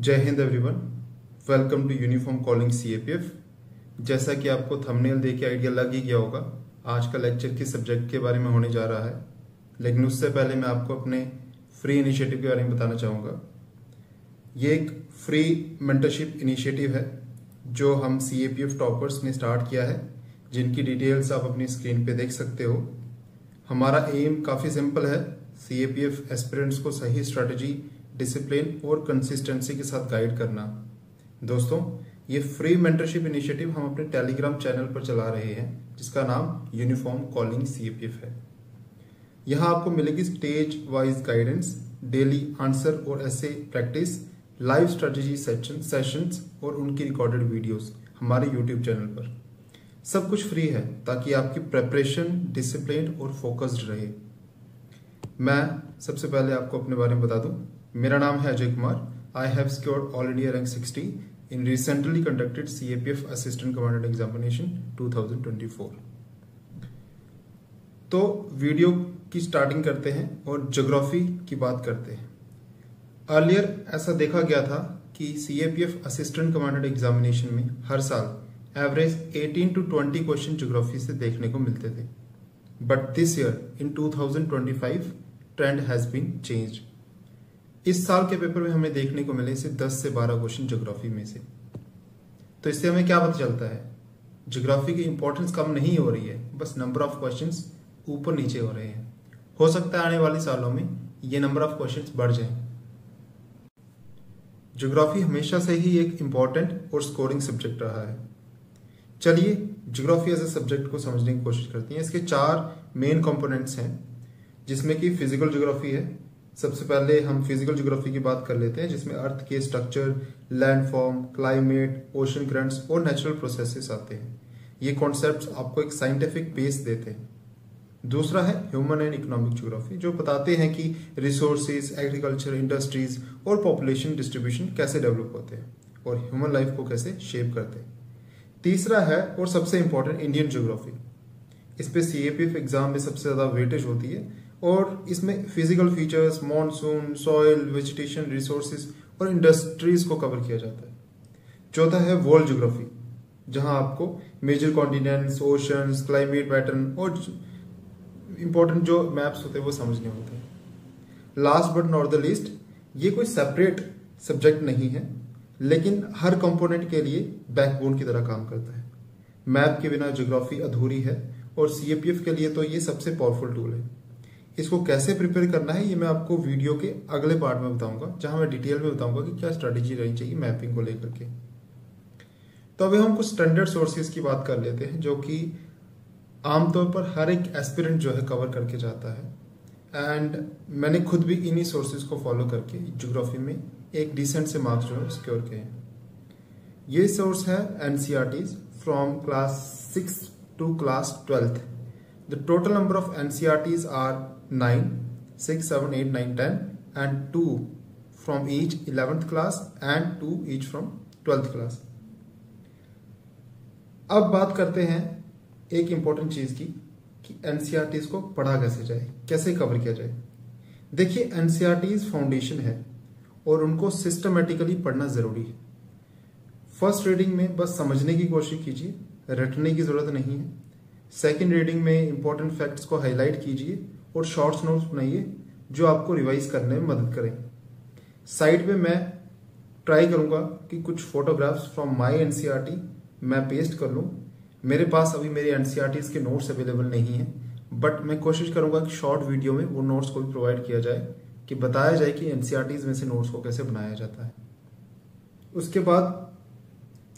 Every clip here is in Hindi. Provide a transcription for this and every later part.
जय हिंद everyone, welcome to uniform calling CAPF. जैसा कि आपको थंबनेल देख के आइडिया लग ही गया होगा, आज का लेक्चर किस सब्जेक्ट के बारे में होने जा रहा है। लेकिन उससे पहले मैं आपको अपने फ्री इनिशिएटिव के बारे में बताना चाहूँगा। ये एक फ्री मेंटरशिप इनिशिएटिव है जो हम सीएपीएफ टॉपर्स ने स्टार्ट किया है, जिनकी डिटेल्स आप अपनी स्क्रीन पे देख सकते हो। हमारा एम काफ़ी सिंपल है, सीएपीएफ एस्पिरेंट्स को सही स्ट्रेटजी, डिसिप्लिन और कंसिस्टेंसी के साथ गाइड करना। दोस्तों, ये फ्री मेंटरशिप इनिशिएटिव हम अपने टेलीग्राम चैनल पर चला रहे हैं, जिसका नाम यूनिफॉर्म कॉलिंग सीएपीएफ है। यहाँ आपको मिलेगी stage wise guidance, daily answer और ऐसे प्रैक्टिस, लाइव स्ट्रेटजी सेशंस और उनकी रिकॉर्डेड वीडियोस हमारे यूट्यूब चैनल पर। सब कुछ फ्री है ताकि आपकी प्रेपरेशन, डिसिप्लिन और फोकस्ड रहे। मैं सबसे पहले आपको अपने बारे में बता दूं, मेरा नाम है Ajay Kumar. I have scored all India rank 60 in recently conducted CAPF assistant commandant examination 2024। तो वीडियो की स्टार्टिंग करते हैं और ज्योग्राफी की बात करते हैं। अर्लियर ऐसा देखा गया था कि सीएपीएफ असिस्टेंट कमांडेंट एग्जामिनेशन में हर साल एवरेज 18 to 20 क्वेश्चन ज्योग्राफी से देखने को मिलते थे। But this year in 2025 trend has been changed. इस साल के पेपर में हमें देखने को मिले सिर्फ 10 से 12 क्वेश्चन ज्योग्राफी में से। तो इससे हमें क्या पता चलता है? ज्योग्राफी की इंपॉर्टेंस कम नहीं हो रही है, बस नंबर ऑफ क्वेश्चंस ऊपर नीचे हो रहे हैं। हो सकता है आने वाले सालों में ये नंबर ऑफ क्वेश्चंस बढ़ जाएं। ज्योग्राफी हमेशा से ही एक इम्पॉर्टेंट और स्कोरिंग सब्जेक्ट रहा है। चलिए ज्योग्राफी एज ए सब्जेक्ट को समझने की कोशिश करते हैं। इसके 4 मेन कंपोनेंट्स हैं, जिसमें कि फिजिकल ज्योग्राफी है। सबसे पहले हम फिजिकल ज्योग्राफी की बात कर लेते हैं, जिसमें अर्थ के structure, landform, climate, ocean currents और नेचुरल प्रोसेसेस आते हैं। ये कॉन्सेप्ट्स आपको एक साइंटिफिक बेस देते हैं। दूसरा है ह्यूमन एंड इकोनॉमिक ज्योग्राफी, जो बताते हैं कि रिसोर्सेज, एग्रीकल्चर, इंडस्ट्रीज और पॉपुलेशन डिस्ट्रीब्यूशन कैसे डेवलप होते हैं और ह्यूमन लाइफ को कैसे शेप करते हैं। तीसरा है और सबसे इंपॉर्टेंट इंडियन ज्योग्राफी। इस पे सीएपीएफ एग्जाम में सबसे ज्यादा वेटेज होती है और इसमें physical features, monsoon, soil, vegetation, resources और इंडस्ट्रीज को कवर किया जाता है। चौथा है वर्ल्ड ज्योग्राफी, जहां आपको major continents, oceans, climate pattern और इंपॉर्टेंट जो मैप्स होते हैं वो समझने होते हैं। Last but not the least, ये कोई सेपरेट सब्जेक्ट नहीं है, लेकिन हर कंपोनेंट के लिए बैकबोन की तरह काम करता है। मैप के बिना ज्योग्राफी अधूरी है और सीएपीएफ के लिए तो ये सबसे पावरफुल टूल है। इसको कैसे प्रिपेयर करना है ये मैं आपको वीडियो के अगले पार्ट में बताऊंगा, जहां मैं डिटेल में बताऊंगा कि क्या स्ट्रेटेजी रहनी चाहिए मैपिंग को लेकर के। तो अभी हम कुछ स्टैंडर्ड सोर्सेज की बात कर लेते हैं, जो कि आमतौर पर हर एक एस्पिरेंट जो है कवर करके जाता है। एंड मैंने खुद भी इन्हीं सोर्सेज को फॉलो करके ज्योग्राफी में एक डिसेंट से मार्क्स जो है सिक्योर किए हैं। ये सोर्स है NCERTs from class 6 to class 12th. The total number of NCERTs are 9, 6, 7, 8, 9, 10 and 2 from each 11th class and 2 each from 12th class. अब बात करते हैं एक इंपॉर्टेंट चीज की कि एनसीईआरटीज को पढ़ा कैसे जाए, कैसे कवर किया जाए। देखिए, एनसीईआरटीज फाउंडेशन है और उनको सिस्टमेटिकली पढ़ना जरूरी है। फर्स्ट रीडिंग में बस समझने की कोशिश कीजिए, रटने की जरूरत नहीं है। सेकंड रीडिंग में इंपॉर्टेंट फैक्ट्स को हाईलाइट कीजिए और शॉर्ट्स नोट्स बनाइए जो आपको रिवाइज करने में मदद करें। साइड पे मैं ट्राई करूंगा कि कुछ फोटोग्राफ्स फ्रॉम माय एनसीईआरटी मैं पेस्ट कर लूं। मेरे पास अभी मेरे एनसीईआरटीज के नोट्स अवेलेबल नहीं है, बट मैं कोशिश करूंगा कि शॉर्ट वीडियो में वो नोट्स को भी प्रोवाइड किया जाए, कि बताया जाए कि एनसीईआरटीज में से नोट्स को कैसे बनाया जाता है। उसके बाद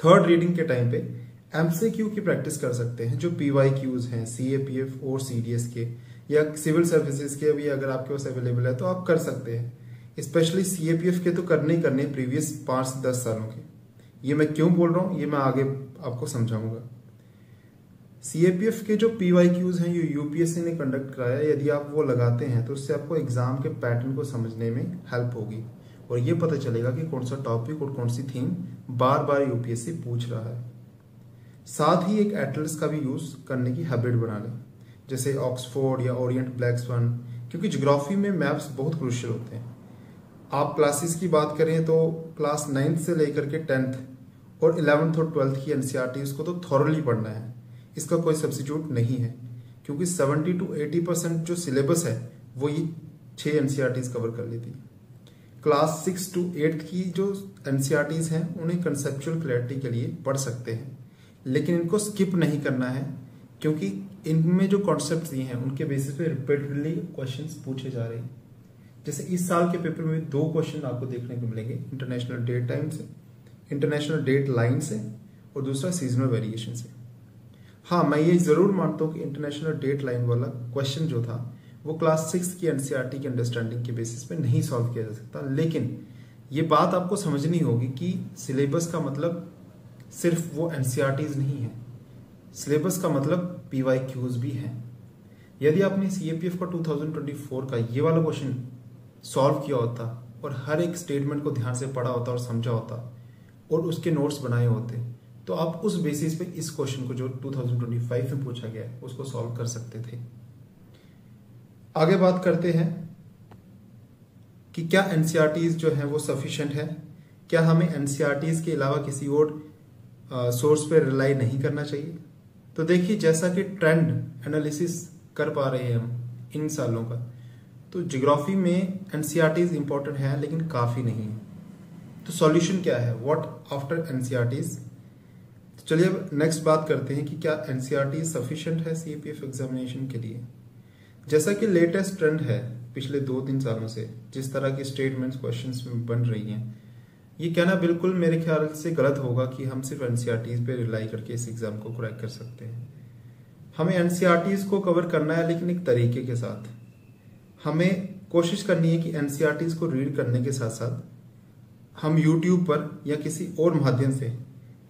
थर्ड रीडिंग के टाइम पे एमसीक्यू की प्रैक्टिस कर सकते हैं, जो पीवाईक्यूज हैं सीएपीएफ और सीडीएस के या सिविल सर्विसेज के भी अगर आपके पास अवेलेबल है तो आप कर सकते हैं। स्पेशली सीएपीएफ के तो करने ही करने प्रीवियस 5 से 10 सालों के। ये मैं क्यों बोल रहा हूँ ये मैं आगे आपको समझाऊंगा। सीएपीएफ के जो पीवाईक्यूज हैं, ये यूपीएससी ने कंडक्ट कराया, यदि आप वो लगाते हैं तो उससे आपको एग्जाम के पैटर्न को समझने में हेल्प होगी और ये पता चलेगा कि कौन सा टॉपिक और कौन सी थीम बार बार यूपीएससी पूछ रहा है। साथ ही एक एटलस का भी यूज करने की हैबिट बना लें, जैसे ऑक्सफोर्ड या ओरिएंट ब्लैक स्वान, क्योंकि ज्योग्राफी में मैप्स बहुत क्रूशियल होते हैं। आप क्लासेस की बात करें तो क्लास 9th से लेकर के 10th और 11th और 12th की एनसीईआरटीज को तो थॉरली पढ़ना है, इसका कोई सब्स्टिट्यूट नहीं है, क्योंकि 70 to 80% जो सिलेबस है वो ये 6 एनसीईआरटीज कवर कर लेती है। क्लास 6 to 8th की जो एनसीईआरटीज हैं उन्हें कंसेप्चुअल क्लैरिटी के लिए पढ़ सकते हैं, लेकिन इनको स्किप नहीं करना है, क्योंकि इनमें जो कॉन्सेप्ट दिए हैं उनके बेसिस पे रिपीटेडली क्वेश्चंस पूछे जा रहे हैं। जैसे इस साल के पेपर में 2 क्वेश्चन आपको देखने को मिलेंगे, इंटरनेशनल डेट टाइम से, इंटरनेशनल डेट लाइन से, और दूसरा सीजनल वेरिएशन से। हाँ, मैं ये जरूर मानता हूँ कि इंटरनेशनल डेट लाइन वाला क्वेश्चन जो था वो क्लास 6 की एनसीईआरटी की अंडरस्टैंडिंग के बेसिस पे नहीं सॉल्व किया जा सकता, लेकिन ये बात आपको समझनी होगी कि सिलेबस का मतलब सिर्फ वो एनसीईआरटीज नहीं है, सिलेबस का मतलब पीवाईक्यूज भी है। यदि आपने सीएपीएफ का 2024 का ये वाला क्वेश्चन सॉल्व किया होता और हर एक स्टेटमेंट को ध्यान से पढ़ा होता और समझा होता और उसके नोट्स बनाए होते, तो आप उस बेसिस पे इस क्वेश्चन को जो 2025 में पूछा गया है उसको सॉल्व कर सकते थे। आगे बात करते हैं कि क्या एनसीईआरटीज जो है वो सफिशिएंट है, क्या हमें एनसीईआरटीज के अलावा किसी और सोर्स पे रिलाई नहीं करना चाहिए। तो देखिए, जैसा कि ट्रेंड एनालिसिस कर पा रहे हैं हम इन सालों का, तो ज्योग्राफी में एनसीईआरटीज इंपॉर्टेंट है लेकिन काफी नहीं है। तो सॉल्यूशन क्या है, व्हाट आफ्टर एनसीईआरटीज। चलिए अब नेक्स्ट बात करते हैं कि क्या एनसीईआरटीज सफिशिएंट है सीपीएफ एग्जामिनेशन के लिए। जैसा कि लेटेस्ट ट्रेंड है पिछले 2-3 सालों से, जिस तरह की स्टेटमेंट्स क्वेश्चंस में बन रही हैं, ये कहना बिल्कुल मेरे ख्याल से गलत होगा कि हम सिर्फ एनसीईआरटीज पे रिलाई करके इस एग्जाम को क्रैक कर सकते हैं। हमें एनसीईआरटीज को कवर करना है, लेकिन एक तरीके के साथ। हमें कोशिश करनी है कि एनसीईआरटीज को रीड करने के साथ साथ हम यूट्यूब पर या किसी और माध्यम से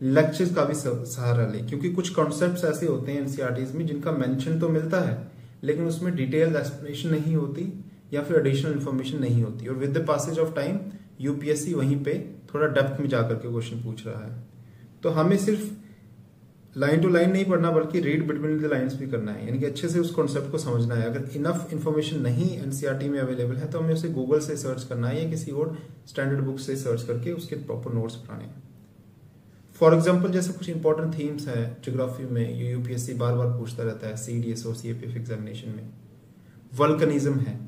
लेक्चर्स का भी सहारा लें, क्योंकि कुछ कॉन्सेप्ट्स ऐसे होते हैं एनसीईआरटीज में जिनका मेंशन तो मिलता है लेकिन उसमें डिटेल्ड एक्सप्लेनेशन नहीं होती या फिर एडिशनल इन्फॉर्मेशन नहीं होती, और with the passage of time UPSC वहीं पे थोड़ा डेप्थ में जाकर के क्वेश्चन पूछ रहा है। तो हमें सिर्फ लाइन टू लाइन नहीं पढ़ना, बल्कि रीड बिटवीन द लाइंस भी करना है, यानी कि अच्छे से उस कॉन्सेप्ट को समझना है। अगर इनफ इन्फॉर्मेशन नहीं एनसीईआरटी में अवेलेबल है तो हमें उसे गूगल से सर्च करना है या किसी और स्टैंडर्ड बुक से सर्च करके उसके प्रॉपर नोट्स बनाने हैं। फॉर एग्जाम्पल, जैसे कुछ इंपॉर्टेंट थीम्स हैं ज्योग्राफी में, ये यूपीएससी बार बार पूछता रहता है सीडीएस और सीएपीएफ एग्जामिनेशन में। वल्कनिज्म है,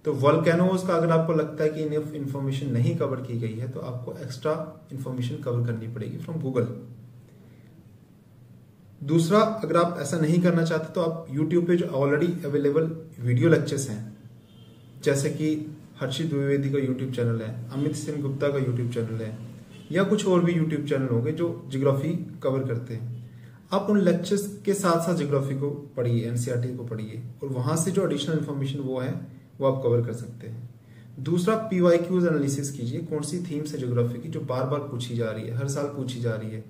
तो वोल्केनोज का अगर आपको लगता है कि इनफ इन्फॉर्मेशन नहीं कवर की गई है तो आपको एक्स्ट्रा इन्फॉर्मेशन कवर करनी पड़ेगी फ्रॉम गूगल। दूसरा, अगर आप ऐसा नहीं करना चाहते तो आप यूट्यूब पे जो ऑलरेडी अवेलेबल वीडियो लेक्चर्स हैं, जैसे कि हर्षित द्विवेदी का यूट्यूब चैनल है, अमित सिंह गुप्ता का यूट्यूब चैनल है, या कुछ और भी यूट्यूब चैनल होंगे जो ज्योग्राफी कवर करते हैं, आप उन लेक्चर्स के साथ साथ ज्योग्राफी को पढ़िए, एनसीईआरटी को पढ़िए, और वहां से जो एडिशनल इन्फॉर्मेशन वो है वो आप कवर कर सकते हैं। दूसरा, पीवाईक्यूज एनालिसिस कीजिए, कौन सी थीम्स है ज्योग्राफी की जो बार बार पूछी जा रही है, हर साल पूछी जा रही है,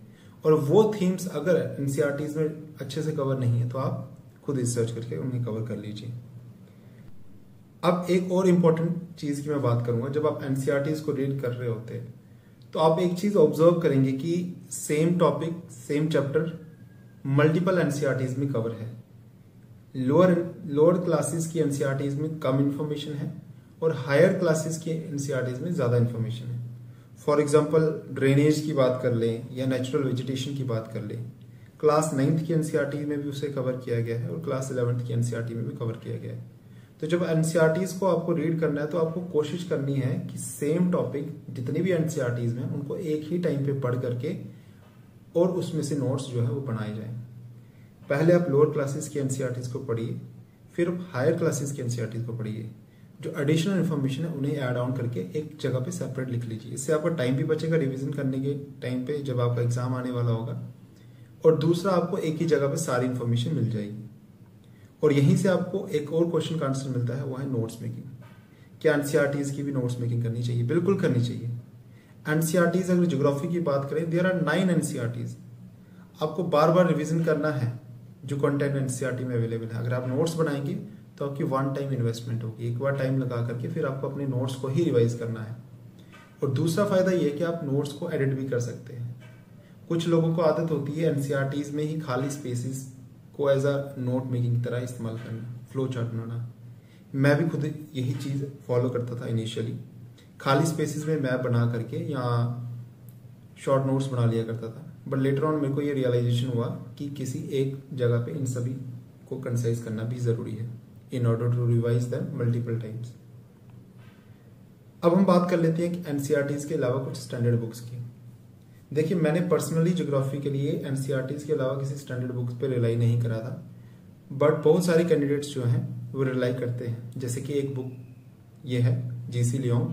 और वो थीम्स अगर एनसीईआरटीज में अच्छे से कवर नहीं है तो आप खुद रिसर्च करके उन्हें कवर कर लीजिए। अब एक और इम्पोर्टेंट चीज की मैं बात करूंगा, जब आप एनसीईआरटीज को रीड कर रहे होते हैं तो आप एक चीज ऑब्जर्व करेंगे कि same topic same chapter multiple NCERTs में कवर है। लोअर क्लासेस की एनसीईआरटीज में कम इंफॉर्मेशन है और हायर क्लासेस की एनसीईआरटीज में ज्यादा इंफॉर्मेशन है। फॉर एग्जांपल, ड्रेनेज की बात कर लें या नेचुरल वेजिटेशन की बात कर लें, क्लास 9th की एनसीईआरटी में भी उसे कवर किया गया है और क्लास 11th की एनसीईआरटी में भी कवर किया गया है। तो जब एनसीईआरटीज को आपको रीड करना है तो आपको कोशिश करनी है कि सेम टॉपिक जितनी भी एनसीईआरटीज में उनको एक ही टाइम पे पढ़ करके और उसमें से नोट्स जो है वो बनाए जाएं। पहले आप लोअर क्लासेस की एनसीईआरटीज को पढ़िए, फिर हायर क्लासेस की एनसीईआरटीज को पढ़िए। जो एडिशनल इन्फॉर्मेशन है उन्हें ऐड ऑन करके एक जगह पे सेपरेट लिख लीजिए। इससे आपका टाइम भी बचेगा रिवीजन करने के टाइम पे जब आपका एग्जाम आने वाला होगा, और दूसरा आपको एक ही जगह पे सारी इन्फॉर्मेशन मिल जाएगी। और यहीं से आपको एक और क्वेश्चन का आंसर मिलता है, वो है नोट्स मेकिंग। क्या एनसीईआरटीज की भी नोट्स मेकिंग करनी चाहिए? बिल्कुल करनी चाहिए। एनसीईआरटीज अगर ज्योग्राफी की बात करें, देयर आर 9 एनसीईआरटीज। आपको बार बार रिवीजन करना है जो कंटेंट एनसीईआरटी में अवेलेबल है। अगर आप नोट्स बनाएंगे तो आपकी वन टाइम इन्वेस्टमेंट होगी, एक बार टाइम लगा करके फिर आपको अपने नोट्स को ही रिवाइज करना है। और दूसरा फायदा ये है कि आप नोट्स को एडिट भी कर सकते हैं। कुछ लोगों को आदत होती है एनसीईआरटीज में ही खाली स्पेसिस को एज अ नोट मेकिंग की तरह इस्तेमाल करना, फ्लो चार्ट बनाना। मैं भी खुद यही चीज फॉलो करता था इनिशियली, खाली स्पेसेस में मैप बना करके या शॉर्ट नोट्स बना लिया करता था, बट लेटर ऑन मेरे को ये रियलाइजेशन हुआ कि किसी एक जगह पे इन सभी को कंसाइज करना भी जरूरी है in order to revise them multiple times. अब हम बात कर लेते हैं कि एनसीईआरटीज के अलावा कुछ स्टैंडर्ड बुक्स की। देखिए, मैंने पर्सनली ज्योग्राफी के लिए एनसीईआरटीज के अलावा किसी स्टैंडर्ड बुक्स पे रिलाई नहीं करा था, बट बहुत सारे कैंडिडेट्स जो हैं वो रिलाई करते हैं। जैसे कि एक बुक ये है जीसी लियोंग,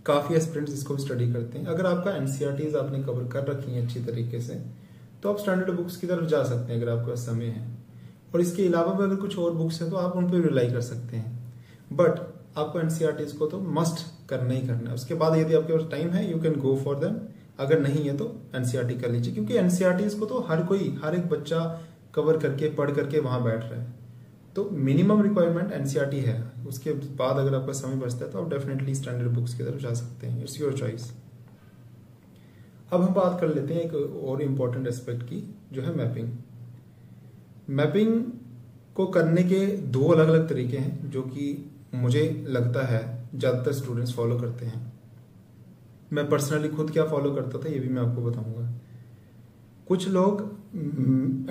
काफी एस्पिरेंट्स इसको भी स्टडी करते हैं। अगर आपका एनसीईआरटीज आपने कवर कर रखी है अच्छी तरीके से तो आप स्टैंडर्ड बुक्स की तरफ जा सकते हैं अगर आपके पास समय है, और इसके अलावा भी अगर कुछ और बुक्स है तो आप उन पर रिलाई कर सकते हैं। बट आपको एनसीईआरटीज को तो मस्ट करना ही करना है। उसके बाद यदि आपके पास टाइम है you can go for them, अगर नहीं है तो एनसीईआरटी कर लीजिए, क्योंकि एनसीईआरटीज को तो हर एक बच्चा कवर करके पढ़ करके वहां बैठ रहा है। तो मिनिमम रिक्वायरमेंट एनसीईआरटी है। उसके बाद अगर आपका समय बचता है तो आप डेफिनेटली स्टैंडर्ड बुक्स की तरफ जा सकते हैं। It's your choice. अब हम बात कर लेते हैं एक और इम्पोर्टेंट एस्पेक्ट की, जो है मैपिंग। मैपिंग को करने के दो अलग अलग तरीके हैं जो कि मुझे लगता है ज्यादातर स्टूडेंट्स फॉलो करते हैं। मैं पर्सनली खुद क्या फॉलो करता था ये भी मैं आपको बताऊंगा। कुछ लोग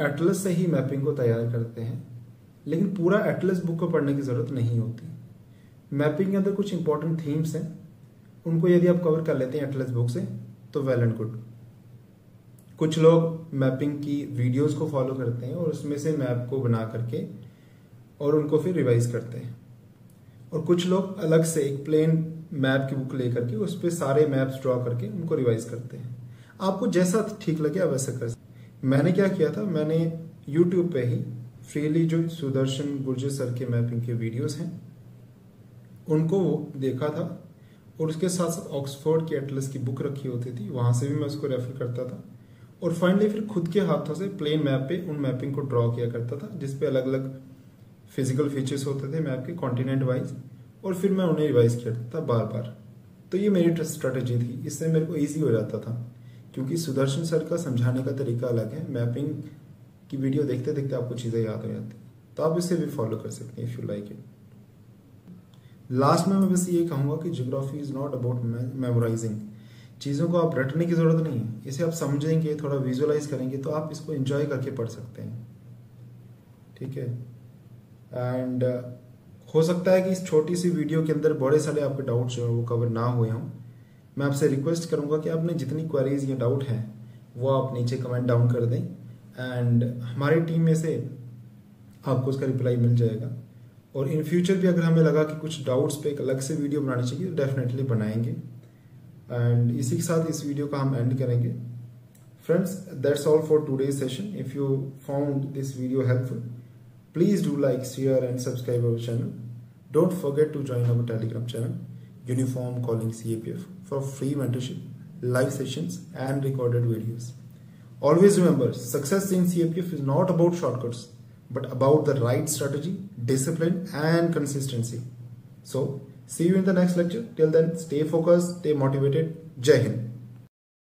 एटलस से ही मैपिंग को तैयार करते हैं, लेकिन पूरा एटलस बुक को पढ़ने की जरूरत नहीं होती। मैपिंग के अंदर कुछ इंपॉर्टेंट थीम्स हैं, उनको यदि आप कवर कर लेते हैं एटलस बुक से तो वेल एंड गुड। कुछ लोग मैपिंग की वीडियोस को फॉलो करते हैं और उसमें से मैप को बना करके और उनको फिर रिवाइज करते हैं, और कुछ लोग अलग से एक प्लेन मैप की बुक लेकर के उस पर सारे मैप्स ड्रॉ करके उनको रिवाइज करते हैं। आपको जैसा ठीक लगे आप वैसा कर सकते। मैंने क्या किया था, मैंने यूट्यूब पे ही फ्रीली जो सुदर्शन गुर्जर सर के मैपिंग के वीडियोस हैं उनको देखा था, और उसके साथ साथ ऑक्सफोर्ड की एटलस की बुक रखी होती थी, वहां से भी मैं उसको रेफर करता था, और फाइनली फिर खुद के हाथों से प्लेन मैप पे उन मैपिंग को ड्रॉ किया करता था, जिसपे अलग अलग फिजिकल फीचर्स होते थे मैप के कॉन्टिनेंट वाइज, और फिर मैं उन्हें रिवाइज करता था बार बार। तो ये मेरी स्ट्रेटेजी थी, इससे मेरे को ईजी हो जाता था, क्योंकि सुदर्शन सर का समझाने का तरीका अलग है। मैपिंग की वीडियो देखते देखते आपको चीजें याद हो जाती, तो आप इसे भी फॉलो कर सकते हैं if you like it. Last में मैं बस ये कहूंगा कि geography is not about memorizing. चीजों को आप रटने की जरूरत नहीं है, इसे आप समझेंगे, थोड़ा विजुअलाइज करेंगे तो आप इसको एंजॉय करके पढ़ सकते हैं। ठीक है, एंड हो सकता है कि इस छोटी सी वीडियो के अंदर बड़े सारे आपके डाउट्स जो है वो कवर ना हुए हों। मैं आपसे रिक्वेस्ट करूंगा कि आपने जितनी क्वेरीज या डाउट हैं वो आप नीचे कमेंट डाउन कर दें, एंड हमारी टीम में से आपको उसका रिप्लाई मिल जाएगा। और इन फ्यूचर भी अगर हमें लगा कि कुछ डाउट्स पे एक अलग से वीडियो बनानी चाहिए तो डेफिनेटली बनाएंगे। एंड इसी के साथ इस वीडियो का हम एंड करेंगे। Friends, that's all for today's session. If you found this video helpful, please do like, share and subscribe our channel. Don't forget to join our Telegram channel, Uniform Calling CAPF, for free mentorship, live sessions and recorded videos. Always remember, success in CAPF is not about shortcuts, but about the right strategy, discipline and consistency. So, see you in the next lecture. Till then, stay focused, stay motivated. Jai Hind.